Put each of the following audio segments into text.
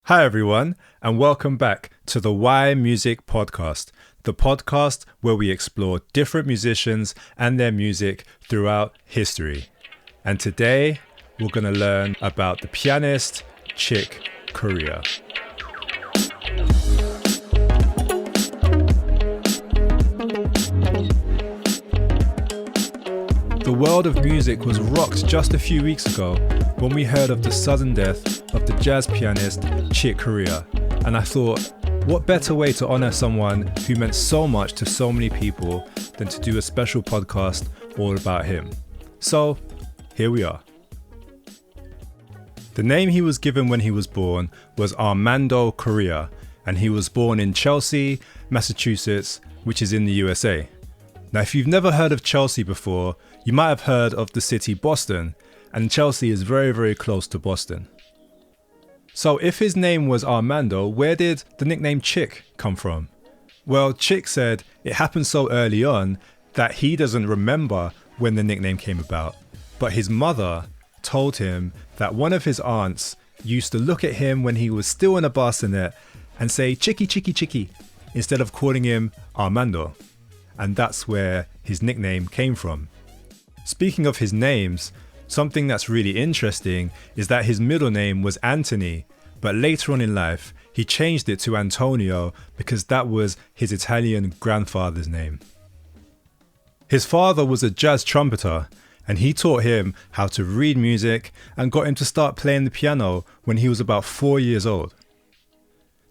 Hi everyone, and welcome back to the Why Music podcast, the podcast where we explore different musicians and their music throughout history. And today, we're going to learn about the pianist Chick Corea. The world of music was rocked just a few weeks ago when we heard of the sudden death of the jazz pianist Chick Corea. And I thought, what better way to honor someone who meant so much to so many people than to do a special podcast all about him. So, here we are. The name he was given when he was born was Armando Corea, and he was born in Chelsea, Massachusetts, which is in the USA. Now, if you've never heard of Chelsea before, you might have heard of the city Boston, and Chelsea is very, very close to Boston. So if his name was Armando, where did the nickname Chick come from? Well, Chick said it happened so early on that he doesn't remember when the nickname came about. But his mother told him that one of his aunts used to look at him when he was still in a bassinet and say, "Chicky, chicky, chicky," instead of calling him Armando. And that's where his nickname came from. Speaking of his names, something that's really interesting is that his middle name was Anthony, but later on in life, he changed it to Antonio because that was his Italian grandfather's name. His father was a jazz trumpeter, and he taught him how to read music and got him to start playing the piano when he was about 4 years old.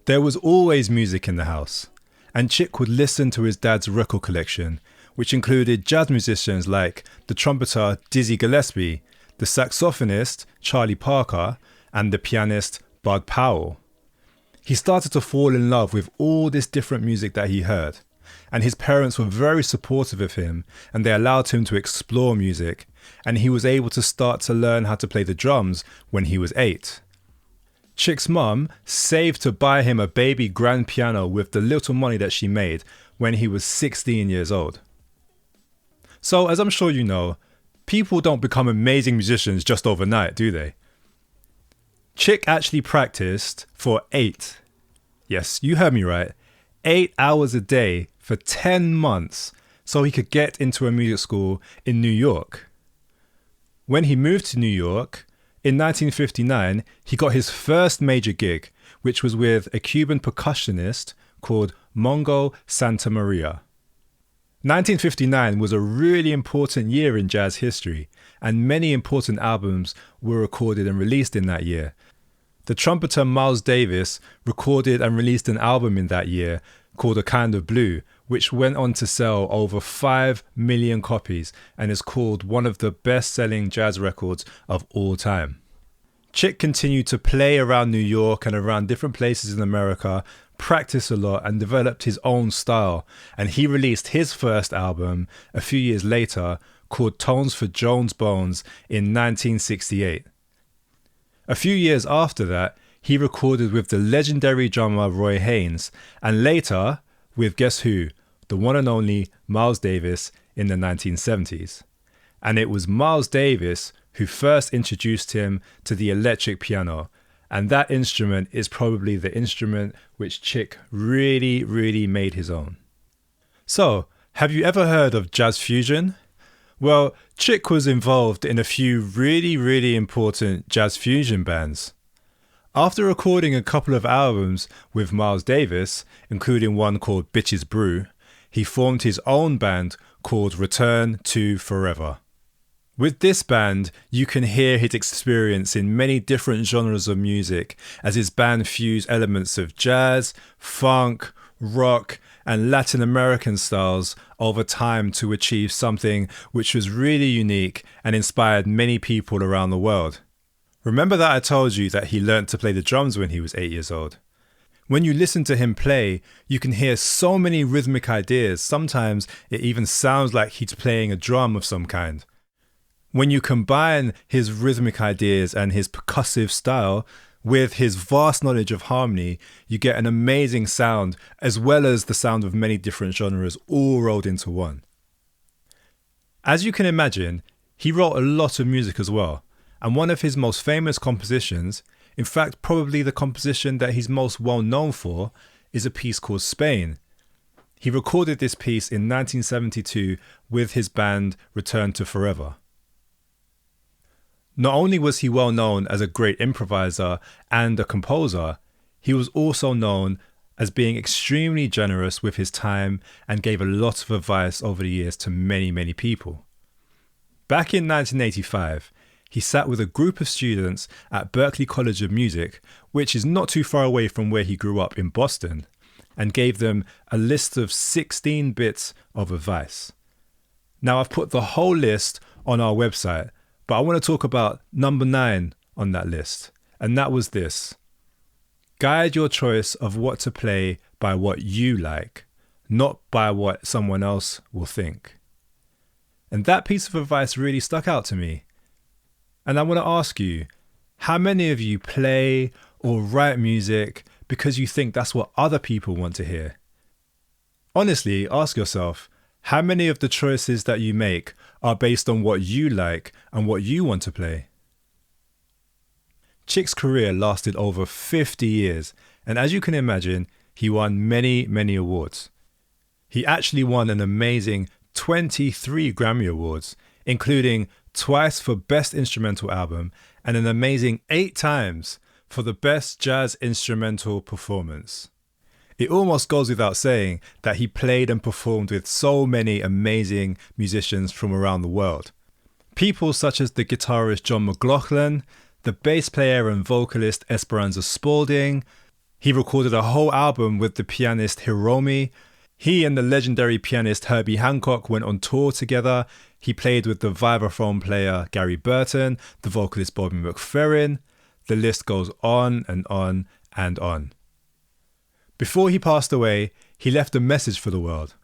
There was always music in the house, and Chick would listen to his dad's record collection, which included jazz musicians like the trumpeter Dizzy Gillespie, the saxophonist Charlie Parker, and the pianist Bud Powell. He started to fall in love with all this different music that he heard, and his parents were very supportive of him, and they allowed him to explore music, and he was able to start to learn how to play the drums when he was 8. Chick's mum saved to buy him a baby grand piano with the little money that she made when he was 16 years old. So, as I'm sure you know, people don't become amazing musicians just overnight, do they? Chick actually practiced for 8 hours a day for 10 months so he could get into a music school in New York. When he moved to New York, in 1959, he got his first major gig, which was with a Cuban percussionist called Mongo Santamaria. 1959 was a really important year in jazz history, and many important albums were recorded and released in that year. The trumpeter Miles Davis recorded and released an album in that year called A Kind of Blue, which went on to sell over 5 million copies and is called one of the best-selling jazz records of all time. Chick continued to play around New York and around different places in America, practiced a lot and developed his own style, and he released his first album a few years later called Tones for Jones Bones in 1968. A few years after that, he recorded with the legendary drummer Roy Haynes, and later with guess who? The one and only Miles Davis in the 1970s. And it was Miles Davis who first introduced him to the electric piano, and that instrument is probably the instrument which Chick really made his own. So, have you ever heard of jazz fusion? Well, Chick was involved in a few really important jazz fusion bands. After recording a couple of albums with Miles Davis, including one called Bitches Brew, he formed his own band called Return to Forever. With this band, you can hear his experience in many different genres of music as his band fused elements of jazz, funk, rock, and Latin American styles over time to achieve something which was really unique and inspired many people around the world. Remember that I told you that he learnt to play the drums when he was 8 years old? When you listen to him play, you can hear so many rhythmic ideas. Sometimes it even sounds like he's playing a drum of some kind. When you combine his rhythmic ideas and his percussive style with his vast knowledge of harmony, you get an amazing sound as well as the sound of many different genres all rolled into one. As you can imagine, he wrote a lot of music as well, and one of his most famous compositions In fact, probably the composition that he's most well known for is a piece called Spain. He recorded this piece in 1972 with his band Return to Forever. Not only was he well known as a great improviser and a composer, he was also known as being extremely generous with his time and gave a lot of advice over the years to many, many people. Back in 1985, he sat with a group of students at Berklee College of Music, which is not too far away from where he grew up in Boston, and gave them a list of 16 bits of advice. Now, I've put the whole list on our website, but I want to talk about number 9 on that list, and that was this. Guide your choice of what to play by what you like, not by what someone else will think. And that piece of advice really stuck out to me. And I want to ask you, how many of you play or write music because you think that's what other people want to hear? Honestly, ask yourself, how many of the choices that you make are based on what you like and what you want to play? Chick's career lasted over 50 years, and as you can imagine, he won many, many awards. He actually won an amazing 23 Grammy Awards, including twice for Best Instrumental Album and an amazing 8 times for the Best Jazz Instrumental Performance. It almost goes without saying that he played and performed with so many amazing musicians from around the world. People such as the guitarist John McLaughlin, the bass player and vocalist Esperanza Spalding. He recorded a whole album with the pianist Hiromi. He and the legendary pianist Herbie Hancock went on tour together. He played with the vibraphone player Gary Burton, the vocalist Bobby McFerrin. The list goes on and on and on. Before he passed away, he left a message for the world.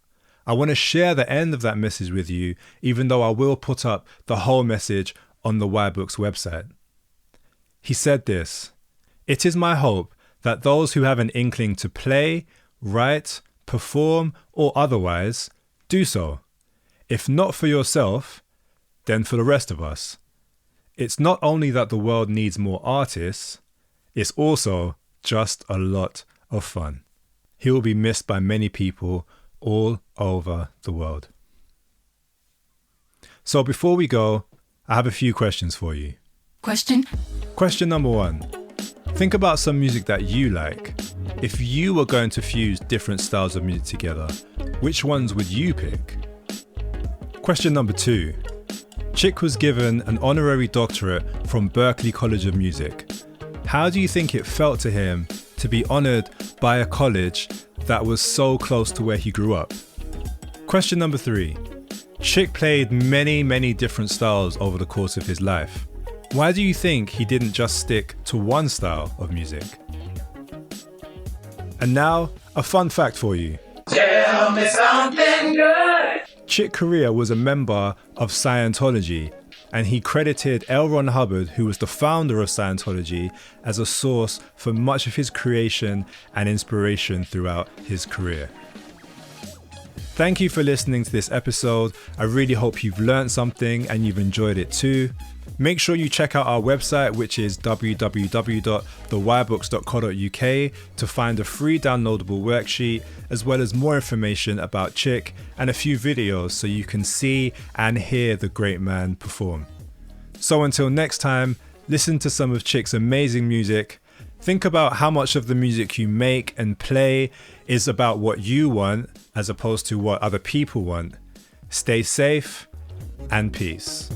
I want to share the end of that message with you, even though I will put up the whole message on the Y-Books website. He said this: "It is my hope that those who have an inkling to play, write, perform, or otherwise, do so. If not for yourself, then for the rest of us. It's not only that the world needs more artists, it's also just a lot of fun." He will be missed by many people all over the world. So before we go, I have a few questions for you. Question number 1. Think about some music that you like. If you were going to fuse different styles of music together, which ones would you pick? Question number 2. Chick was given an honorary doctorate from Berklee College of Music. How do you think it felt to him to be honored by a college that was so close to where he grew up? Question number 3. Chick played many, many different styles over the course of his life. Why do you think he didn't just stick to one style of music? And now, a fun fact for you. Tell me something good. Chick Corea was a member of Scientology, and he credited L. Ron Hubbard, who was the founder of Scientology, as a source for much of his creation and inspiration throughout his career. Thank you for listening to this episode. I really hope you've learned something and you've enjoyed it too. Make sure you check out our website, which is www.thewybooks.co.uk, to find a free downloadable worksheet, as well as more information about Chick and a few videos so you can see and hear the great man perform. So until next time, listen to some of Chick's amazing music. Think about how much of the music you make and play is about what you want as opposed to what other people want. Stay safe and peace.